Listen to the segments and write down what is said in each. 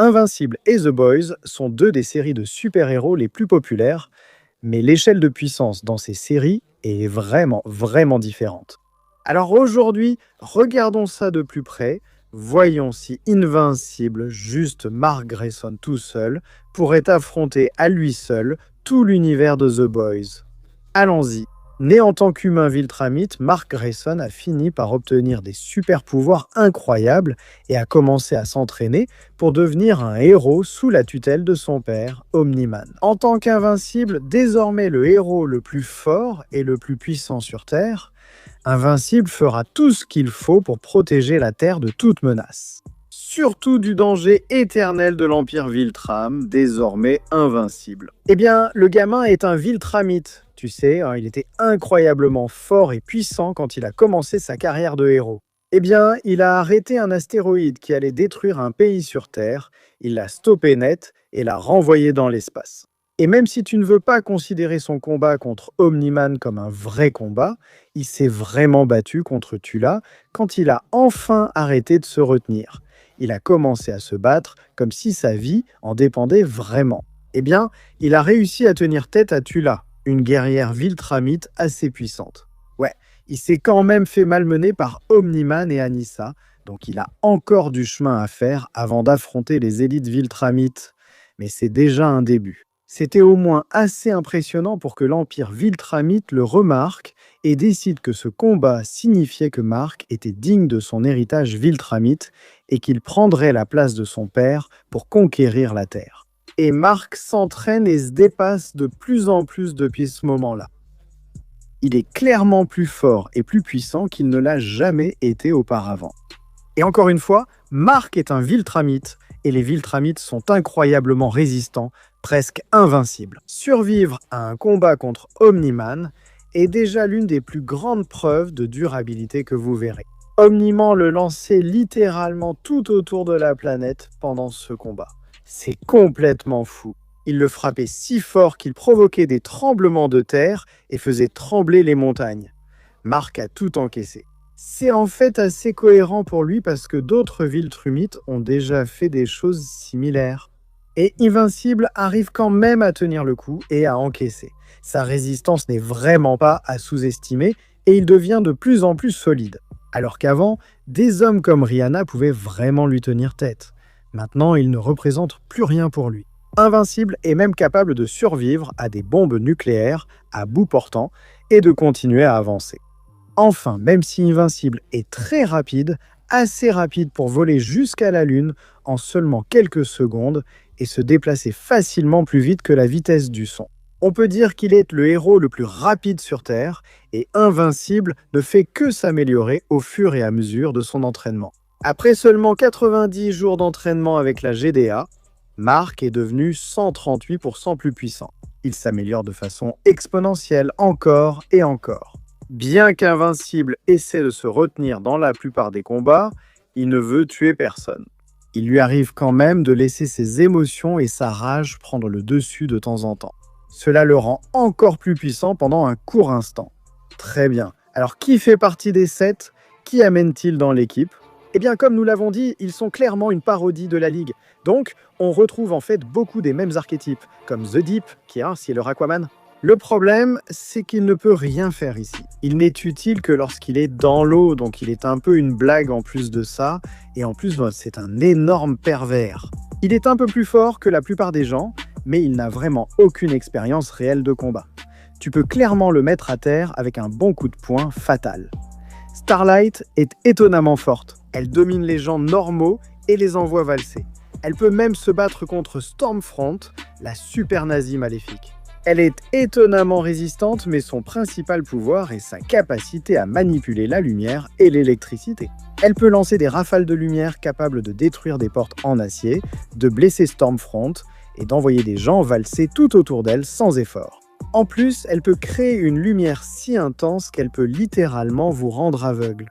Invincible et The Boys sont deux des séries de super-héros les plus populaires, mais l'échelle de puissance dans ces séries est vraiment différente. Alors aujourd'hui, regardons ça de plus près, voyons si Invincible, juste Mark Grayson tout seul, pourrait affronter à lui seul tout l'univers de The Boys. Allons-y. Né en tant qu'humain Viltramite, Mark Grayson a fini par obtenir des super pouvoirs incroyables et a commencé à s'entraîner pour devenir un héros sous la tutelle de son père, Omni-Man. En tant qu'Invincible, désormais le héros le plus fort et le plus puissant sur Terre, Invincible fera tout ce qu'il faut pour protéger la Terre de toute menace. Surtout du danger éternel de l'Empire Viltram, désormais invincible. Eh bien, le gamin est un Viltramite. Tu sais, il était incroyablement fort et puissant quand il a commencé sa carrière de héros. Eh bien, il a arrêté un astéroïde qui allait détruire un pays sur Terre, il l'a stoppé net et l'a renvoyé dans l'espace. Et même si tu ne veux pas considérer son combat contre Omni-Man comme un vrai combat, il s'est vraiment battu contre Tula quand il a enfin arrêté de se retenir. Il a commencé à se battre comme si sa vie en dépendait vraiment. Eh bien, il a réussi à tenir tête à Tula, une guerrière Viltramite assez puissante. Ouais, il s'est quand même fait malmener par Omni-Man et Anissa, donc il a encore du chemin à faire avant d'affronter les élites Viltramites. Mais c'est déjà un début. C'était au moins assez impressionnant pour que l'Empire Viltramite le remarque et décide que ce combat signifiait que Mark était digne de son héritage Viltramite et qu'il prendrait la place de son père pour conquérir la Terre. Et Mark s'entraîne et se dépasse de plus en plus depuis ce moment-là. Il est clairement plus fort et plus puissant qu'il ne l'a jamais été auparavant. Et encore une fois, Mark est un Viltramite, et les Viltramites sont incroyablement résistants, presque invincibles. Survivre à un combat contre Omni-Man est déjà l'une des plus grandes preuves de durabilité que vous verrez. Omni-Man le lançait littéralement tout autour de la planète pendant ce combat. C'est complètement fou. Il le frappait si fort qu'il provoquait des tremblements de terre et faisait trembler les montagnes. Mark a tout encaissé. C'est en fait assez cohérent pour lui parce que d'autres Viltrumites ont déjà fait des choses similaires. Et Invincible arrive quand même à tenir le coup et à encaisser. Sa résistance n'est vraiment pas à sous-estimer et il devient de plus en plus solide. Alors qu'avant, des hommes comme Rihanna pouvaient vraiment lui tenir tête. Maintenant, il ne représente plus rien pour lui. Invincible est même capable de survivre à des bombes nucléaires à bout portant et de continuer à avancer. Enfin, même si Invincible est très rapide, assez rapide pour voler jusqu'à la Lune en seulement quelques secondes et se déplacer facilement plus vite que la vitesse du son. On peut dire qu'il est le héros le plus rapide sur Terre et Invincible ne fait que s'améliorer au fur et à mesure de son entraînement. Après seulement 90 jours d'entraînement avec la GDA, Mark est devenu 138% plus puissant. Il s'améliore de façon exponentielle encore et encore. Bien qu'Invincible essaie de se retenir dans la plupart des combats, il ne veut tuer personne. Il lui arrive quand même de laisser ses émotions et sa rage prendre le dessus de temps en temps. Cela le rend encore plus puissant pendant un court instant. Très bien. Alors qui fait partie des 7 ? Qui amène-t-il dans l'équipe ? Eh bien, comme nous l'avons dit, ils sont clairement une parodie de la Ligue. Donc, on retrouve en fait beaucoup des mêmes archétypes, comme The Deep, qui est leur Aquaman. Le problème, c'est qu'il ne peut rien faire ici. Il n'est utile que lorsqu'il est dans l'eau, donc il est un peu une blague en plus de ça, et en plus, c'est un énorme pervers. Il est un peu plus fort que la plupart des gens, mais il n'a vraiment aucune expérience réelle de combat. Tu peux clairement le mettre à terre avec un bon coup de poing fatal. Starlight est étonnamment forte. Elle domine les gens normaux et les envoie valser. Elle peut même se battre contre Stormfront, la super nazie maléfique. Elle est étonnamment résistante, mais son principal pouvoir est sa capacité à manipuler la lumière et l'électricité. Elle peut lancer des rafales de lumière capables de détruire des portes en acier, de blesser Stormfront et d'envoyer des gens valser tout autour d'elle sans effort. En plus, elle peut créer une lumière si intense qu'elle peut littéralement vous rendre aveugle.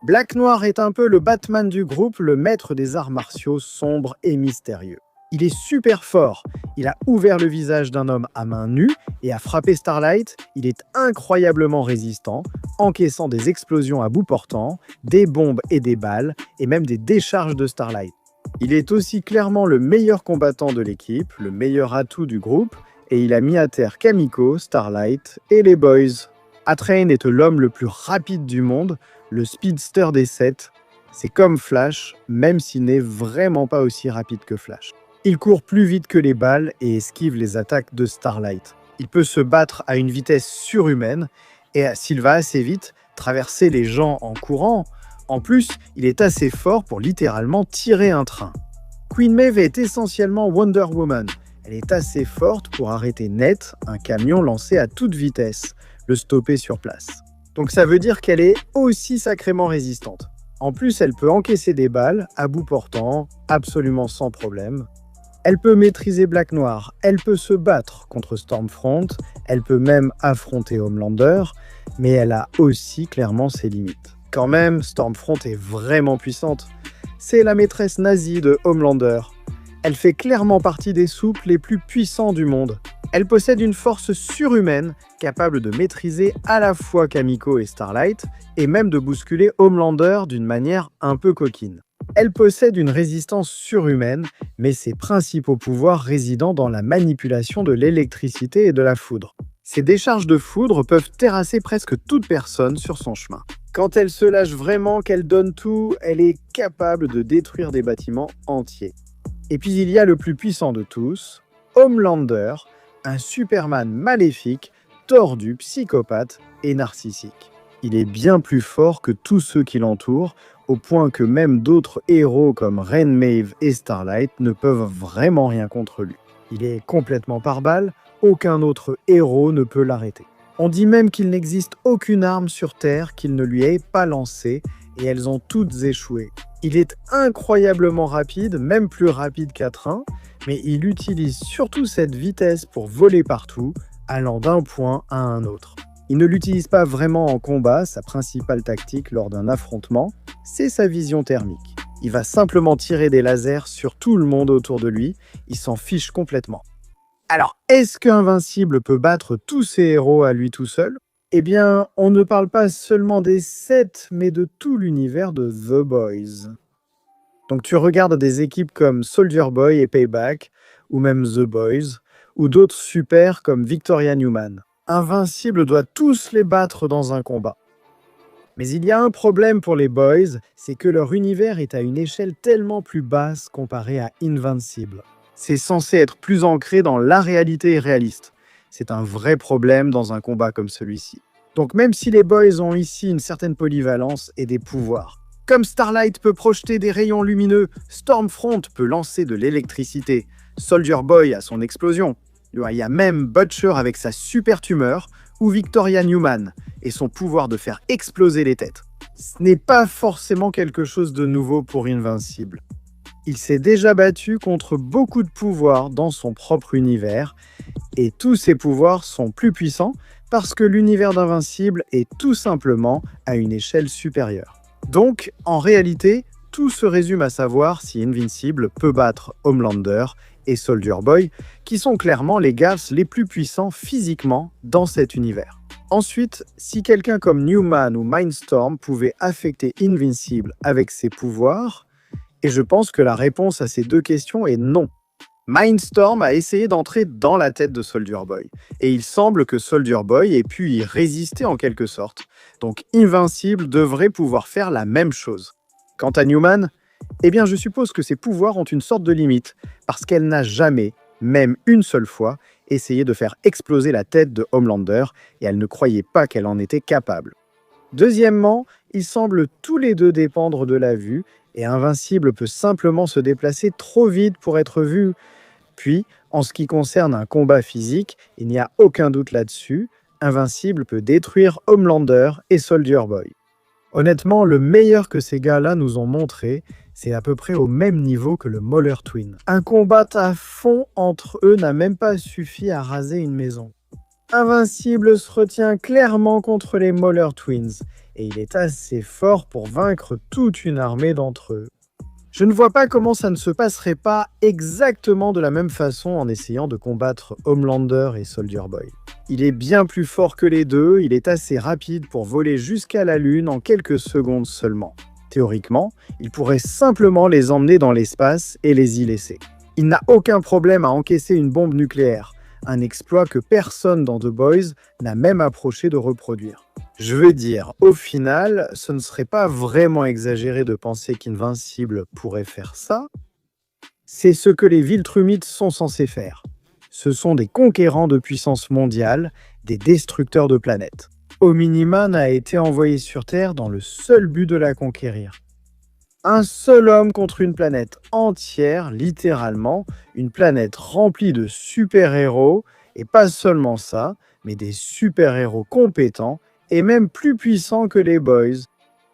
Black Noir est un peu le Batman du groupe, le maître des arts martiaux sombres et mystérieux. Il est super fort, il a ouvert le visage d'un homme à main nue et a frappé Starlight, il est incroyablement résistant, encaissant des explosions à bout portant, des bombes et des balles, et même des décharges de Starlight. Il est aussi clairement le meilleur combattant de l'équipe, le meilleur atout du groupe, et il a mis à terre Kamiko, Starlight et les Boys. Atrain est l'homme le plus rapide du monde, le speedster des 7. C'est comme Flash, même s'il n'est vraiment pas aussi rapide que Flash. Il court plus vite que les balles et esquive les attaques de Starlight. Il peut se battre à une vitesse surhumaine et s'il va assez vite, traverser les gens en courant. En plus, il est assez fort pour littéralement tirer un train. Queen Maeve est essentiellement Wonder Woman. Elle est assez forte pour arrêter net un camion lancé à toute vitesse, le stopper sur place. Donc ça veut dire qu'elle est aussi sacrément résistante. En plus, elle peut encaisser des balles à bout portant, absolument sans problème. Elle peut maîtriser Black Noir, elle peut se battre contre Stormfront, elle peut même affronter Homelander, mais elle a aussi clairement ses limites. Quand même, Stormfront est vraiment puissante. C'est la maîtresse nazie de Homelander. Elle fait clairement partie des soupes les plus puissants du monde. Elle possède une force surhumaine, capable de maîtriser à la fois Kamiko et Starlight, et même de bousculer Homelander d'une manière un peu coquine. Elle possède une résistance surhumaine, mais ses principaux pouvoirs résident dans la manipulation de l'électricité et de la foudre. Ses décharges de foudre peuvent terrasser presque toute personne sur son chemin. Quand elle se lâche vraiment, qu'elle donne tout, elle est capable de détruire des bâtiments entiers. Et puis il y a le plus puissant de tous, Homelander, un Superman maléfique, tordu, psychopathe et narcissique. Il est bien plus fort que tous ceux qui l'entourent, au point que même d'autres héros comme Reine Maeve et Starlight ne peuvent vraiment rien contre lui. Il est complètement par balle, aucun autre héros ne peut l'arrêter. On dit même qu'il n'existe aucune arme sur Terre qu'il ne lui ait pas lancée, et elles ont toutes échoué. Il est incroyablement rapide, même plus rapide qu'un train, mais il utilise surtout cette vitesse pour voler partout, allant d'un point à un autre. Il ne l'utilise pas vraiment en combat, sa principale tactique lors d'un affrontement, c'est sa vision thermique. Il va simplement tirer des lasers sur tout le monde autour de lui, il s'en fiche complètement. Alors, est-ce qu'Invincible peut battre tous ses héros à lui tout seul ? Eh bien, on ne parle pas seulement des 7, mais de tout l'univers de The Boys. Donc tu regardes des équipes comme Soldier Boy et Payback, ou même The Boys, ou d'autres super comme Victoria Newman. Invincible doit tous les battre dans un combat. Mais il y a un problème pour les Boys, c'est que leur univers est à une échelle tellement plus basse comparé à Invincible. C'est censé être plus ancré dans la réalité réaliste. C'est un vrai problème dans un combat comme celui-ci. Donc même si les Boys ont ici une certaine polyvalence et des pouvoirs, comme Starlight peut projeter des rayons lumineux, Stormfront peut lancer de l'électricité, Soldier Boy a son explosion, il y a même Butcher avec sa super tumeur, ou Victoria Newman et son pouvoir de faire exploser les têtes. Ce n'est pas forcément quelque chose de nouveau pour Invincible. Il s'est déjà battu contre beaucoup de pouvoirs dans son propre univers, et tous ces pouvoirs sont plus puissants parce que l'univers d'Invincible est tout simplement à une échelle supérieure. Donc, en réalité, tout se résume à savoir si Invincible peut battre Homelander et Soldier Boy, qui sont clairement les gars les plus puissants physiquement dans cet univers. Ensuite, si quelqu'un comme Newman ou Mindstorm pouvait affecter Invincible avec ses pouvoirs, et je pense que la réponse à ces deux questions est non. Mindstorm a essayé d'entrer dans la tête de Soldier Boy, et il semble que Soldier Boy ait pu y résister en quelque sorte. Donc Invincible devrait pouvoir faire la même chose. Quant à Newman, eh bien je suppose que ses pouvoirs ont une sorte de limite, parce qu'elle n'a jamais, même une seule fois, essayé de faire exploser la tête de Homelander, et elle ne croyait pas qu'elle en était capable. Deuxièmement, ils semblent tous les deux dépendre de la vue, et Invincible peut simplement se déplacer trop vite pour être vu. Puis, en ce qui concerne un combat physique, il n'y a aucun doute là-dessus, Invincible peut détruire Homelander et Soldier Boy. Honnêtement, le meilleur que ces gars-là nous ont montré, c'est à peu près au même niveau que le Mauler Twin. Un combat à fond entre eux n'a même pas suffi à raser une maison. Invincible se retient clairement contre les Mauler Twins, et il est assez fort pour vaincre toute une armée d'entre eux. Je ne vois pas comment ça ne se passerait pas exactement de la même façon en essayant de combattre Homelander et Soldier Boy. Il est bien plus fort que les deux, il est assez rapide pour voler jusqu'à la Lune en quelques secondes seulement. Théoriquement, il pourrait simplement les emmener dans l'espace et les y laisser. Il n'a aucun problème à encaisser une bombe nucléaire, un exploit que personne dans The Boys n'a même approché de reproduire. Je veux dire, au final, ce ne serait pas vraiment exagéré de penser qu'Invincible pourrait faire ça. C'est ce que les Viltrumites sont censés faire. Ce sont des conquérants de puissance mondiale, des destructeurs de planètes. Omni-Man a été envoyé sur Terre dans le seul but de la conquérir. Un seul homme contre une planète entière, littéralement, une planète remplie de super-héros, et pas seulement ça, mais des super-héros compétents et même plus puissants que les Boys.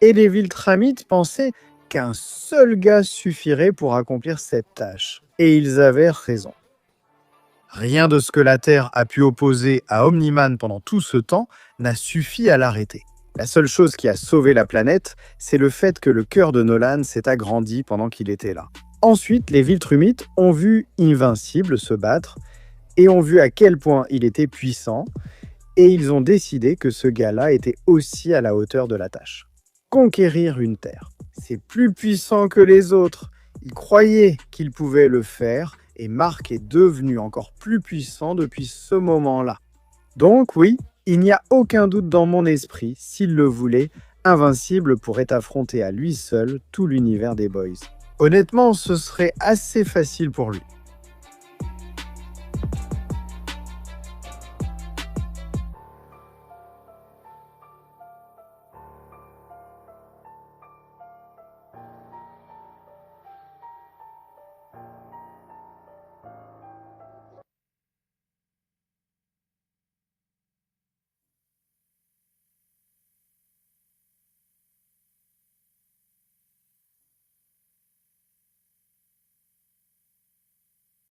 Et les Viltrumites pensaient qu'un seul gars suffirait pour accomplir cette tâche. Et ils avaient raison. Rien de ce que la Terre a pu opposer à Omni-Man pendant tout ce temps n'a suffi à l'arrêter. La seule chose qui a sauvé la planète, c'est le fait que le cœur de Nolan s'est agrandi pendant qu'il était là. Ensuite, les Viltrumites ont vu Invincible se battre et ont vu à quel point il était puissant, et ils ont décidé que ce gars-là était aussi à la hauteur de la tâche. Conquérir une Terre. C'est plus puissant que les autres. Ils croyaient qu'ils pouvaient le faire, et Mark est devenu encore plus puissant depuis ce moment-là. Donc oui, il n'y a aucun doute dans mon esprit, s'il le voulait, Invincible pourrait affronter à lui seul tout l'univers des Boys. Honnêtement, ce serait assez facile pour lui.